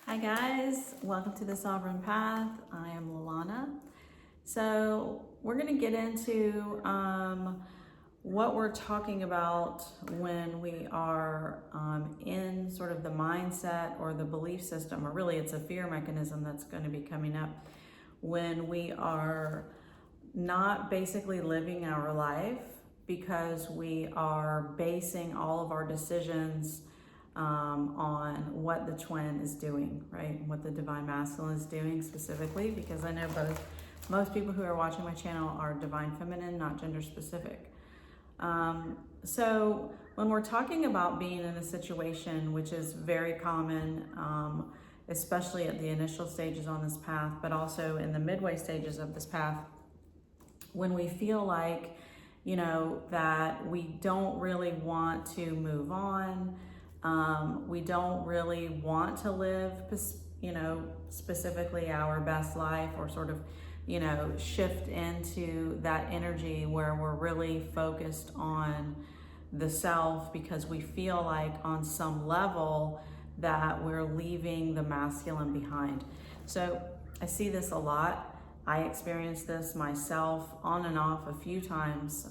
Hi guys, welcome to the Sovereign Path. I am Lalana. So we're going to get into what we're talking about when we are in sort of the mindset or the belief system, or really it's a fear mechanism that's going to be coming up when we are not basically living our life because we are basing all of our decisions on what the twin is doing, right? What the divine masculine is doing specifically, because I know most people who are watching my channel are divine feminine, not gender specific. So when we're talking about being in a situation, which is very common, especially at the initial stages on this path, but also in the midway stages of this path, when we feel like, that we don't really want to move on, we don't really want to live, specifically our best life, or sort of, shift into that energy where we're really focused on the self because we feel like on some level that we're leaving the masculine behind. So I see this a lot. I experienced this myself on and off a few times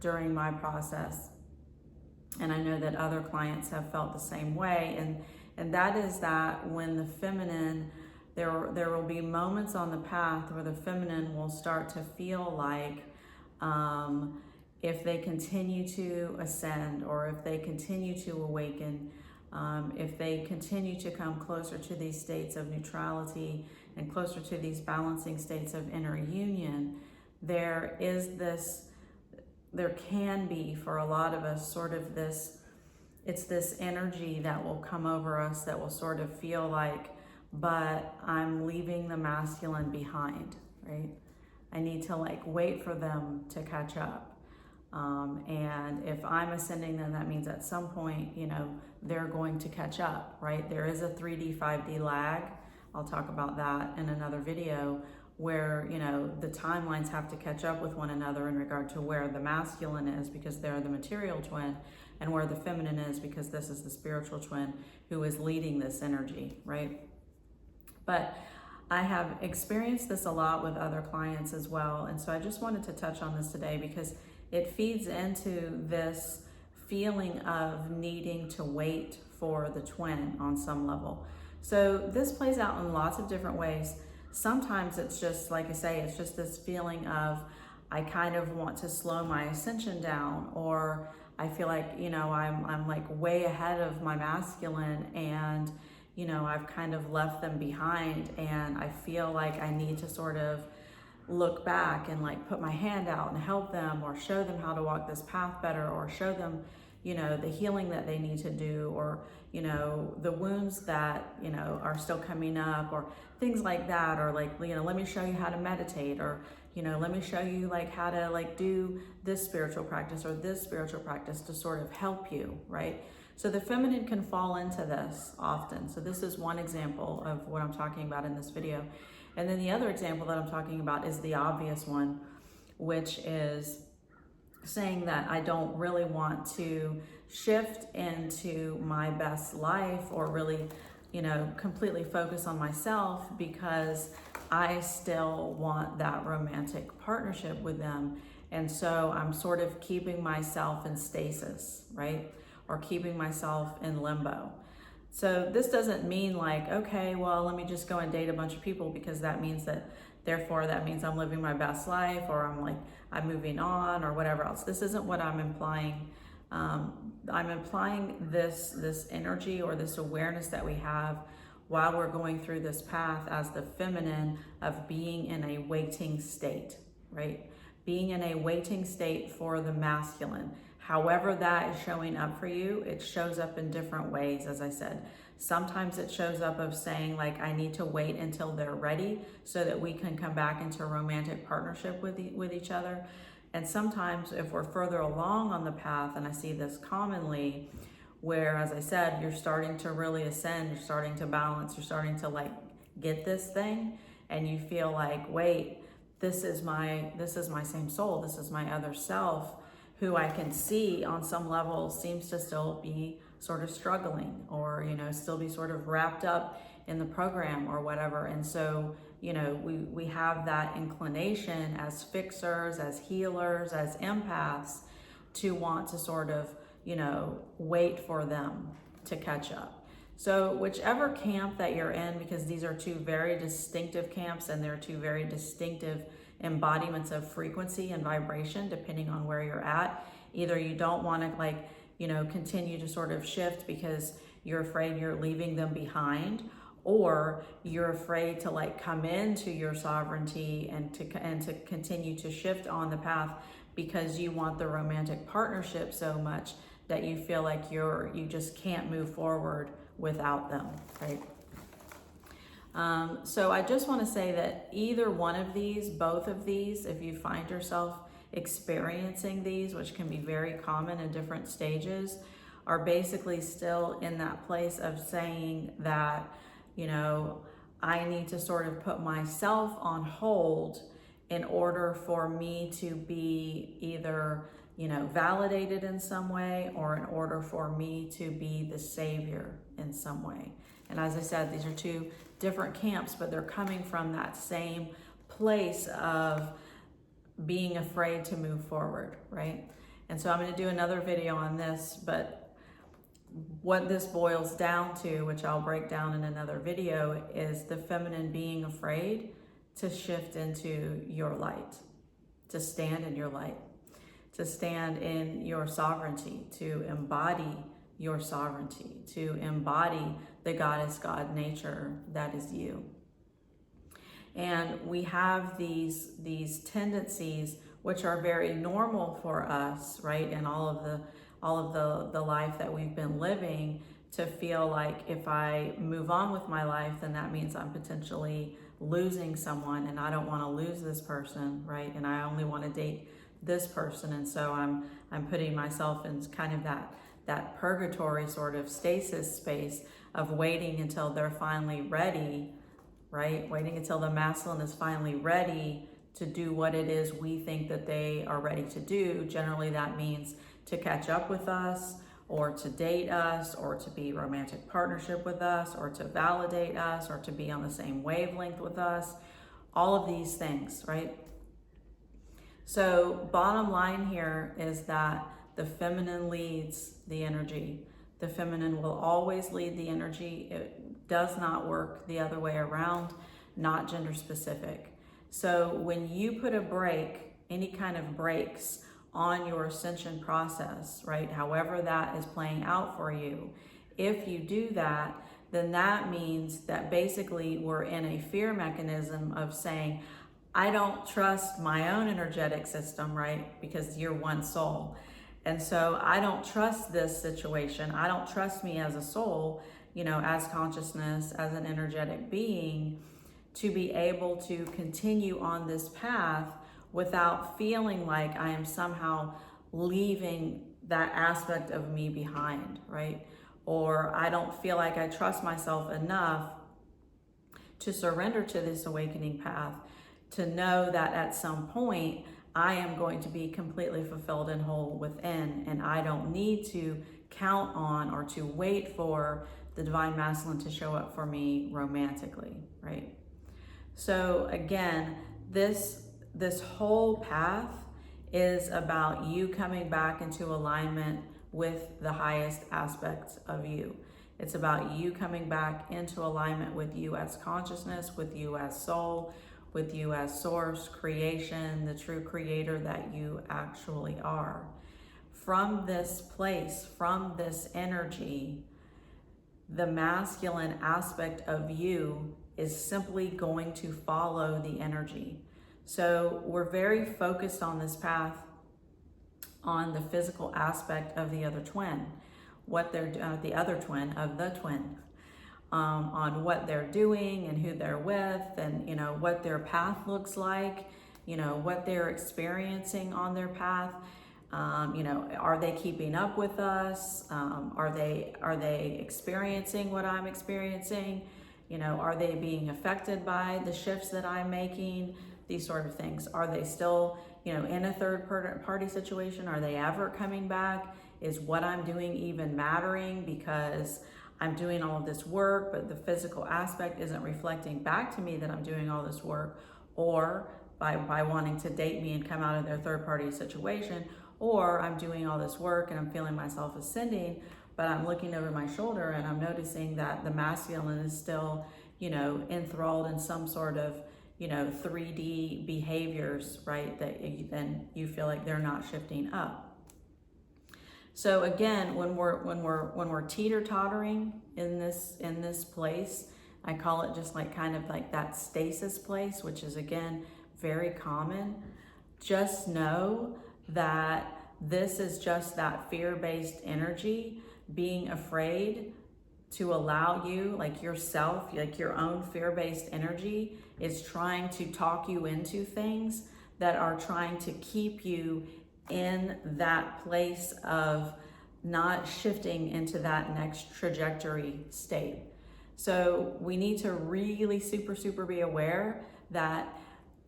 during my process. And I know that other clients have felt the same way. And that is that when the feminine, there will be moments on the path where the feminine will start to feel like if they continue to ascend, or if they continue to awaken, if they continue to come closer to these states of neutrality and closer to these balancing states of inner union, there can be, for a lot of us, sort of it's this energy that will come over us that will sort of feel like, but I'm leaving the masculine behind, right? I need to wait for them to catch up. And if I'm ascending, then that means at some point, they're going to catch up, right? There is a 3D, 5D lag. I'll talk about that in another video, where, the timelines have to catch up with one another in regard to where the masculine is, because they're the material twin, and where the feminine is, because this is the spiritual twin who is leading this energy, right? But I have experienced this a lot with other clients as well. And so I just wanted to touch on this today because it feeds into this feeling of needing to wait for the twin on some level. So this plays out in lots of different ways. Sometimes it's just, like I say, it's just this feeling of, I kind of want to slow my ascension down, or I feel like, I'm like way ahead of my masculine, and, I've kind of left them behind, and I feel like I need to sort of look back and put my hand out and help them, or show them how to walk this path better, or show them, the healing that they need to do, or, the wounds that, are still coming up, or things like that, or let me show you how to meditate, or, let me show you how to do this spiritual practice or this spiritual practice to sort of help you, right? So the feminine can fall into this often. So this is one example of what I'm talking about in this video. And then the other example that I'm talking about is the obvious one, which is saying that I don't really want to shift into my best life, or really, completely focus on myself, because I still want that romantic partnership with them. And so I'm sort of keeping myself in stasis, right? Or keeping myself in limbo. So this doesn't mean okay, well, let me just go and date a bunch of people, because that means I'm living my best life, or I'm moving on, or whatever else. This isn't what I'm implying. I'm implying this energy, or this awareness that we have while we're going through this path as the feminine, of being in a waiting state, right? Being in a waiting state for the masculine. However that is showing up for you, it shows up in different ways, as I said. Sometimes it shows up of saying I need to wait until they're ready so that we can come back into romantic partnership with each other. And sometimes if we're further along on the path, and I see this commonly, where, as I said, you're starting to really ascend, you're starting to balance, you're starting to get this thing, and you feel wait, this is my same soul, this is my other self, who I can see on some level seems to still be sort of struggling, or, you know, still be sort of wrapped up in the program or whatever. And so, you know, we have that inclination as fixers, as healers, as empaths, to want to sort of, you know, wait for them to catch up. So whichever camp that you're in, because these are two very distinctive camps and they're two very distinctive embodiments of frequency and vibration, depending on where you're at. Either you don't want to, like, you know, continue to sort of shift because you're afraid you're leaving them behind, or you're afraid to, like, come into your sovereignty and to continue to shift on the path because you want the romantic partnership so much that you feel like you just can't move forward without them, right? So I just want to say that either one of these, both of these, if you find yourself experiencing these, which can be very common in different stages, are basically still in that place of saying that, you know, I need to sort of put myself on hold in order for me to be either, you know, validated in some way, or in order for me to be the savior in some way. And as I said, these are two different camps, but they're coming from that same place of being afraid to move forward, right? And so I'm going to do another video on this, but what this boils down to, which I'll break down in another video, is the feminine being afraid to shift into your light, to stand in your light, to stand in your sovereignty, to embody your sovereignty, to embody the goddess God nature that is you. And we have these tendencies which are very normal for us, right? And all of the life that we've been living, to feel like if I move on with my life, then that means I'm potentially losing someone, and I don't want to lose this person, right? And I only want to date this person, and so I'm putting myself in kind of that purgatory sort of stasis space of waiting until they're finally ready, right? Waiting until the masculine is finally ready to do what it is we think that they are ready to do. Generally, that means to catch up with us, or to date us, or to be romantic partnership with us, or to validate us, or to be on the same wavelength with us. All of these things, right? So bottom line here is that the feminine leads the energy. The feminine will always lead the energy. It does not work the other way around, not gender specific. So when you put a break, any kind of breaks on your ascension process, right, however that is playing out for you, if you do that, then that means that basically we're in a fear mechanism of saying, I don't trust my own energetic system, right, because you're one soul. And so I don't trust this situation. I don't trust me as a soul, you know, as consciousness, as an energetic being, to be able to continue on this path without feeling like I am somehow leaving that aspect of me behind, right? Or I don't feel like I trust myself enough to surrender to this awakening path, to know that at some point I am going to be completely fulfilled and whole within, and I don't need to count on or to wait for the divine masculine to show up for me romantically, right? So again, this whole path is about you coming back into alignment with the highest aspects of you. It's about you coming back into alignment with you as consciousness, with you as soul, with you as source, creation, the true creator that you actually are. From this place, from this energy, the masculine aspect of you is simply going to follow the energy. So we're very focused on this path on the physical aspect of the other twin, what they're the other twin of the twin, on what they're doing and who they're with, and you know what their path looks like, you know what they're experiencing on their path. You know, are they keeping up with us? Are they experiencing what I'm experiencing? You know, are they being affected by the shifts that I'm making? These sort of things. Are they still, you know, in a third party situation? Are they ever coming back Is what I'm doing even mattering because I'm doing all of this work, but the physical aspect isn't reflecting back to me that I'm doing all this work? Or by wanting to date me and come out of their third party situation, or I'm doing all this work and I'm feeling myself ascending, but I'm looking over my shoulder and I'm noticing that the masculine is still, enthralled in some sort of, 3D behaviors, right? That then you feel like they're not shifting up. So again, when we're teeter-tottering in this place, I call it just like kind of like that stasis place, which is again very common. Just know that this is just that fear-based energy being afraid to allow you, like yourself, like your own fear-based energy is trying to talk you into things that are trying to keep you in that place of not shifting into that next trajectory state. So we need to really super be aware that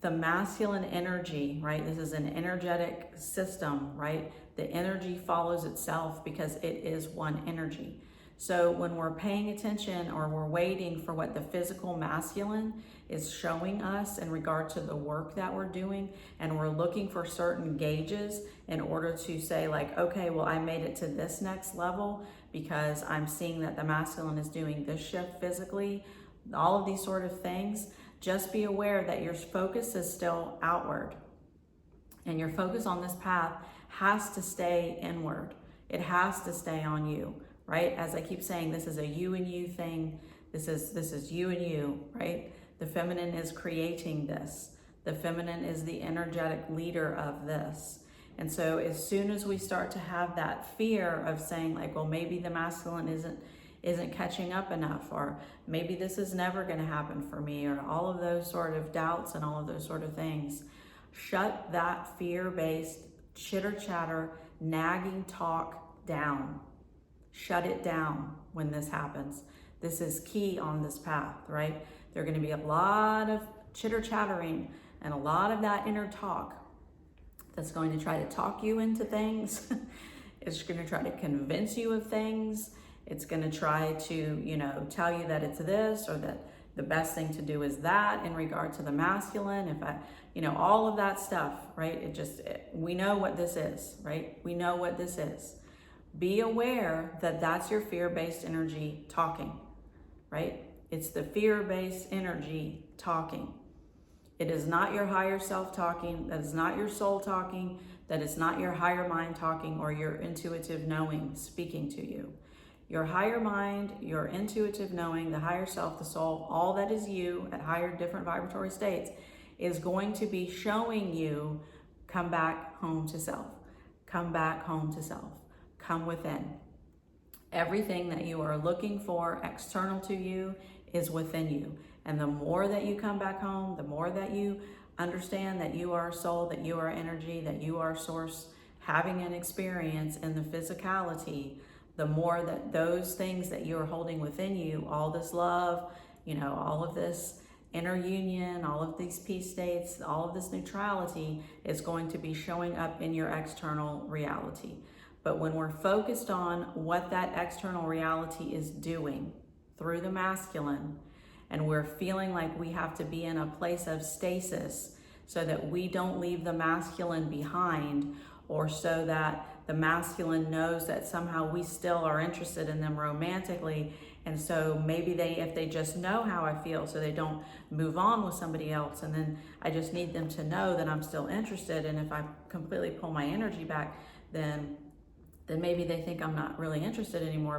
the masculine energy, right? This is an energetic system, right? The energy follows itself because it is one energy. So when we're paying attention or we're waiting for what the physical masculine is showing us in regard to the work that we're doing, and we're looking for certain gauges in order to say like, okay, well, I made it to this next level because I'm seeing that the masculine is doing this shift physically, all of these sort of things. Just be aware that your focus is still outward, and your focus on this path has to stay inward. It has to stay on you, right? As I keep saying, this is a you and you thing. This is you and you, right? The feminine is creating this. The feminine is the energetic leader of this. And so as soon as we start to have that fear of saying like, well, maybe the masculine isn't catching up enough, or maybe this is never going to happen for me, or all of those sort of doubts and all of those sort of things, shut that fear-based chitter chatter, nagging talk down. Shut it down when this happens. This is key on this path, right? There are going to be a lot of chitter chattering and a lot of that inner talk that's going to try to talk you into things. It's going to try to convince you of things. It's going to try to, tell you that it's this, or that the best thing to do is that in regard to the masculine. All of that stuff, right? We know what this is, right? We know what this is. Be aware that that's your fear-based energy talking, right? It's the fear-based energy talking. It is not your higher self talking. That is not your soul talking. That is not your higher mind talking, or your intuitive knowing speaking to you. Your higher mind, your intuitive knowing, the higher self, the soul, all that is you at higher different vibratory states is going to be showing you, come back home to self. Come back home to self. Come within. Everything that you are looking for external to you is within you. And the more that you come back home, the more that you understand that you are soul, that you are energy, that you are source, having an experience in the physicality, the more that those things that you are holding within you, all this love, all of this inner union, all of these peace states, all of this neutrality is going to be showing up in your external reality. But when we're focused on what that external reality is doing through the masculine, and we're feeling like we have to be in a place of stasis so that we don't leave the masculine behind, or so that the masculine knows that somehow we still are interested in them romantically, and so maybe if they just know how I feel, so they don't move on with somebody else, and then I just need them to know that I'm still interested, and if I completely pull my energy back, then maybe they think I'm not really interested anymore,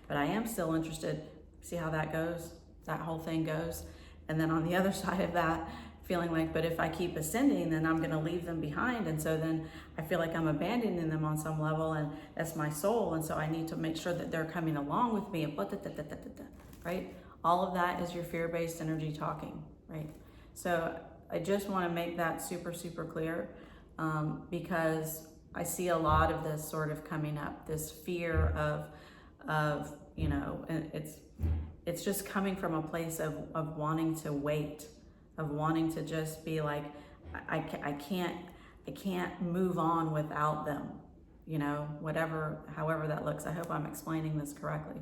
but I am still interested. See how that goes? That whole thing goes. And then on the other side of that, feeling like, but if I keep ascending, then I'm going to leave them behind. And so then I feel like I'm abandoning them on some level, and that's my soul. And so I need to make sure that they're coming along with me, right? All of that is your fear-based energy talking, right? So I just want to make that super clear, because I see a lot of this sort of coming up, this fear of it's just coming from a place of wanting to wait, of wanting to just be like, I can't move on without them, you know, however that looks. I hope I'm explaining this correctly.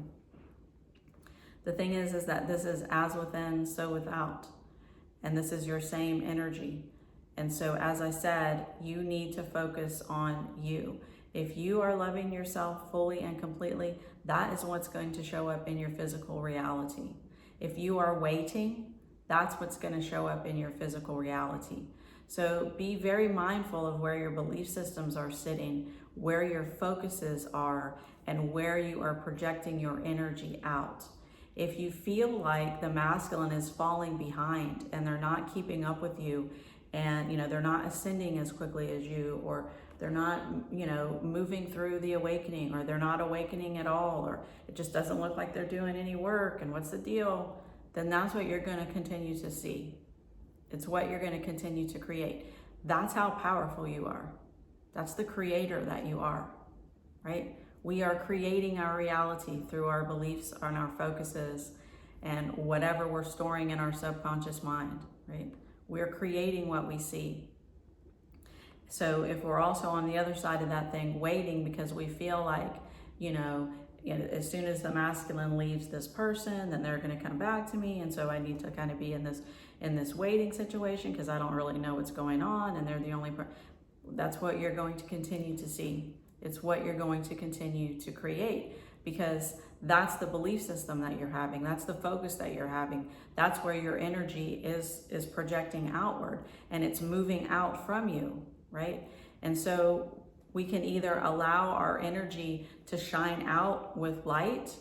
The thing is that this is as within, so without. And this is your same energy. And so, as I said, you need to focus on you. If you are loving yourself fully and completely, that is what's going to show up in your physical reality. If you are waiting, that's what's going to show up in your physical reality. So be very mindful of where your belief systems are sitting, where your focuses are, and where you are projecting your energy out. If you feel like the masculine is falling behind and they're not keeping up with you, and they're not ascending as quickly as you, or they're not moving through the awakening, or they're not awakening at all, or it just doesn't look like they're doing any work, and what's the deal, then that's what you're going to continue to see. It's what you're going to continue to create. That's how powerful you are. That's the creator that you are, right? We are creating our reality through our beliefs and our focuses and whatever we're storing in our subconscious mind, right? We're creating what we see. So if we're also on the other side of that thing, waiting because we feel like, as soon as the masculine leaves this person, then they're going to come back to me. And so I need to kind of be in this waiting situation because I don't really know what's going on. And they're the only that's what you're going to continue to see. It's what you're going to continue to create, because that's the belief system that you're having. That's the focus that you're having. That's where your energy is projecting outward, and it's moving out from you, right? And so we can either allow our energy to shine out with light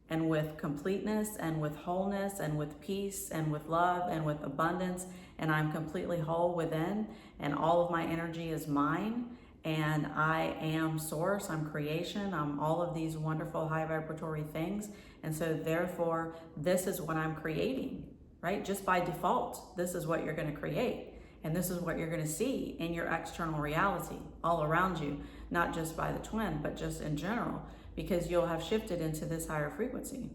and with completeness and with wholeness and with peace and with love and with abundance, and I'm completely whole within, and all of my energy is mine, and I am source, I'm creation, I'm all of these wonderful high vibratory things. And so therefore, this is what I'm creating, right? Just by default, this is what you're going to create. And this is what you're going to see in your external reality all around you, not just by the twin, but just in general, because you'll have shifted into this higher frequency.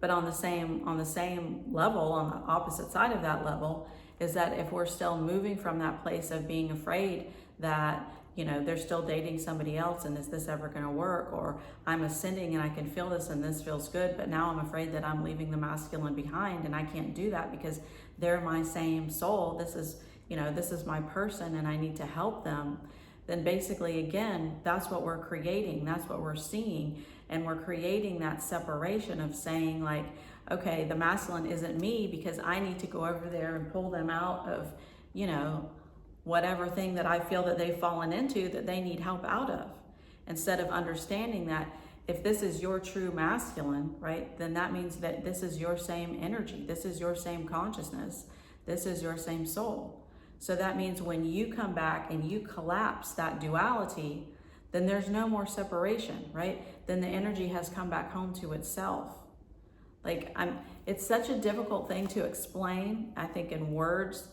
But on the same level, on the opposite side of that level, is that if we're still moving from that place of being afraid that, they're still dating somebody else and is this ever going to work, or I'm ascending and I can feel this and this feels good, but now I'm afraid that I'm leaving the masculine behind and I can't do that because they're my same soul. This is my person and I need to help them. Then basically, again, that's what we're creating. That's what we're seeing. And we're creating that separation of saying like, okay, the masculine isn't me because I need to go over there and pull them out of, whatever thing that I feel that they've fallen into that they need help out of. Instead of understanding that if this is your true masculine, right, then that means that this is your same energy. This is your same consciousness. This is your same soul. So that means when you come back and you collapse that duality, then there's no more separation, right? Then the energy has come back home to itself. It's such a difficult thing to explain, I think, in words,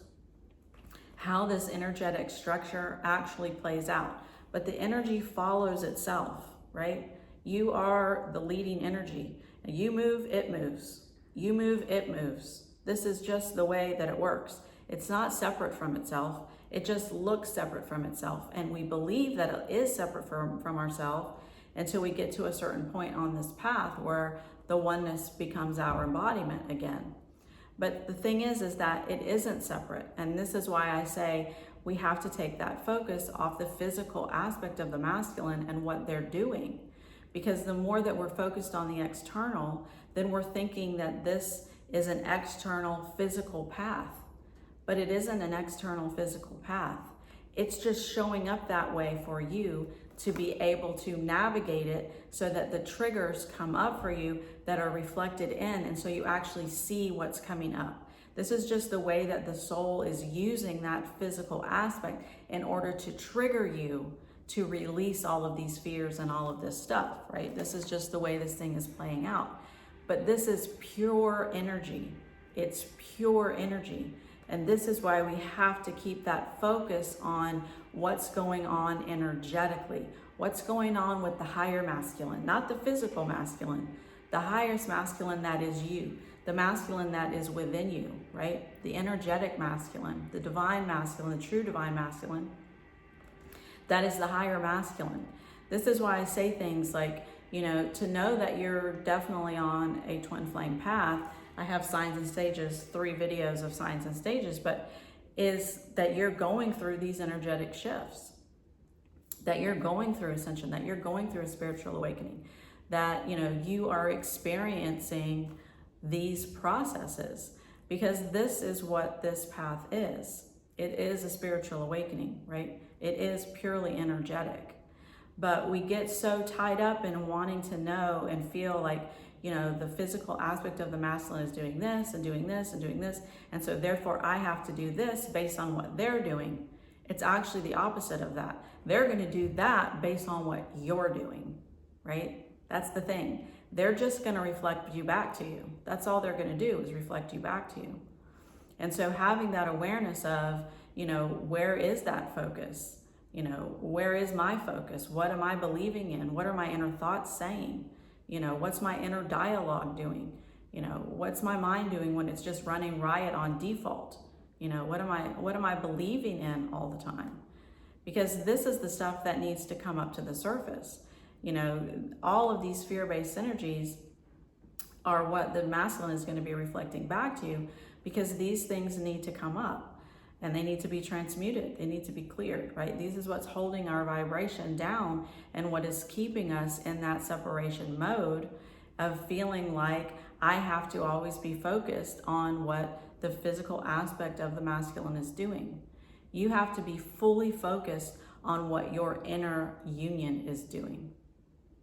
how this energetic structure actually plays out. But the energy follows itself, right? You are the leading energy. You move, it moves. You move, it moves. This is just the way that it works. It's not separate from itself. It just looks separate from itself. And we believe that it is separate from ourselves until we get to a certain point on this path where the oneness becomes our embodiment again. But the thing is that it isn't separate. And this is why I say we have to take that focus off the physical aspect of the masculine and what they're doing. Because the more that we're focused on the external, then we're thinking that this is an external physical path. But it isn't an external physical path. It's just showing up that way for you to be able to navigate it so that the triggers come up for you that are reflected in, and so you actually see what's coming up. This is just the way that the soul is using that physical aspect in order to trigger you to release all of these fears and all of this stuff, right? This is just the way this thing is playing out. But this is pure energy. It's pure energy. And this is why we have to keep that focus on what's going on energetically, what's going on with the higher masculine, not the physical masculine, the highest masculine that is you, the masculine that is within you, right? The energetic masculine, the divine masculine, the true divine masculine. That is the higher masculine. This is why I say things like, you know, to know that you're definitely on a twin flame path. I have signs and stages, 3 videos of signs and stages, but is that you're going through these energetic shifts, that you're going through ascension, that you're going through a spiritual awakening, that, you know, you are experiencing these processes, because this is what this path is. It is a spiritual awakening, right? It is purely energetic. But we get so tied up in wanting to know and feel like, you know, the physical aspect of the masculine is doing this and doing this and doing this, and so therefore I have to do this based on what they're doing. It's actually the opposite of that. They're going to do that based on what you're doing, right? That's the thing. They're just going to reflect you back to you. That's all they're going to do, is reflect you back to you. And so having that awareness of, you know, where is that focus? You know, where is my focus? What am I believing in? What are my inner thoughts saying? You know, what's my inner dialogue doing? You know, what's my mind doing when it's just running riot on default? You know, what am I believing in all the time? Because this is the stuff that needs to come up to the surface. You know, all of these fear-based energies are what the masculine is going to be reflecting back to you, because these things need to come up. And they need to be transmuted. They need to be cleared, right? This is what's holding our vibration down and what is keeping us in that separation mode of feeling like I have to always be focused on what the physical aspect of the masculine is doing. You have to be fully focused on what your inner union is doing.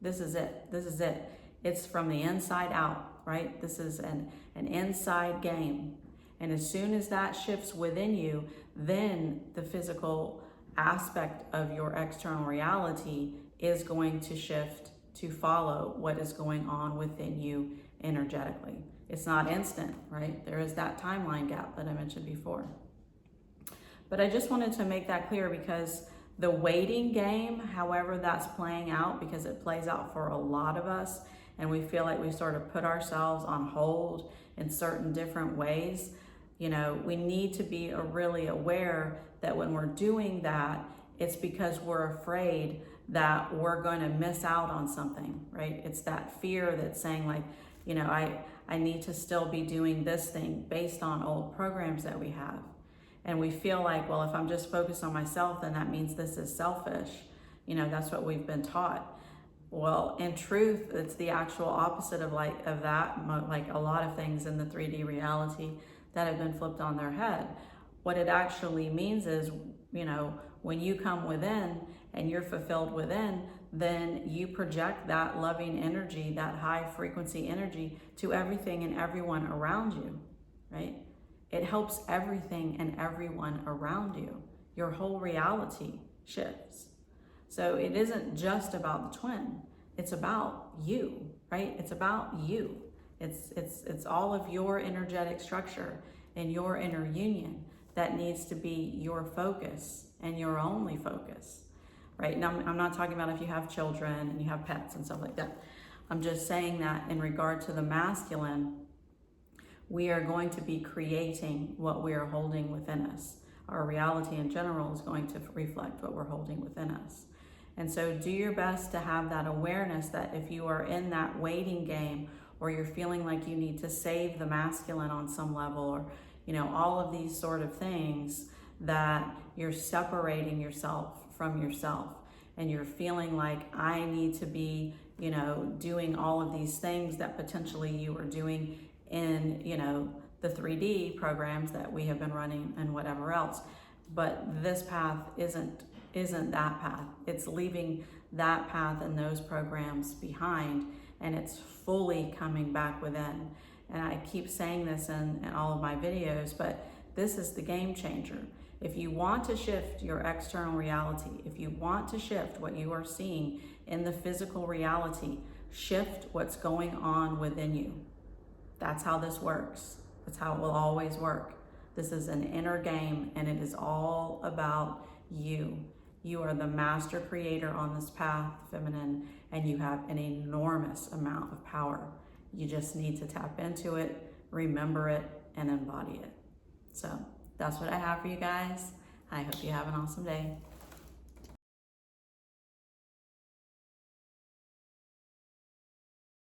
This is it. This is it. It's from the inside out, right? This is an inside game. And as soon as that shifts within you, then the physical aspect of your external reality is going to shift to follow what is going on within you energetically. It's not instant, right? There is that timeline gap that I mentioned before. But I just wanted to make that clear, because the waiting game, however that's playing out, because it plays out for a lot of us, and we feel like we sort of put ourselves on hold in certain different ways. You know, we need to be really aware that when we're doing that, it's because we're afraid that we're going to miss out on something, right? It's that fear that's saying like, you know, I need to still be doing this thing based on old programs that we have. And we feel like, well, if I'm just focused on myself, then that means this is selfish. You know, that's what we've been taught. Well, in truth, it's the actual opposite of that, like a lot of things in the 3D reality that have been flipped on their head. What it actually means is, you know, when you come within and you're fulfilled within, then you project that loving energy, that high frequency energy to everything and everyone around you, right? It helps everything and everyone around you. Your whole reality shifts. So it isn't just about the twin. It's about you, right? It's about you. It's all of your energetic structure and your inner union that needs to be your focus and your only focus, right? Now, I'm not talking about if you have children and you have pets and stuff like that. I'm just saying that in regard to the masculine, we are going to be creating what we are holding within us. Our reality in general is going to reflect what we're holding within us. And so do your best to have that awareness that if you are in that waiting game, or you're feeling like you need to save the masculine on some level, or, you know, all of these sort of things, that you're separating yourself from yourself, and you're feeling like I need to be, you know, doing all of these things that potentially you were doing in, you know, the 3D programs that we have been running and whatever else. But this path isn't that path. It's leaving that path and those programs behind, and it's fully coming back within. And I keep saying this in all of my videos, but this is the game changer. If you want to shift your external reality, if you want to shift what you are seeing in the physical reality, shift what's going on within you. That's how this works. That's how it will always work. This is an inner game, and it is all about you. You are the master creator on this path, feminine, and you have an enormous amount of power. You just need to tap into it, remember it, and embody it. So that's what I have for you guys. I hope you have an awesome day.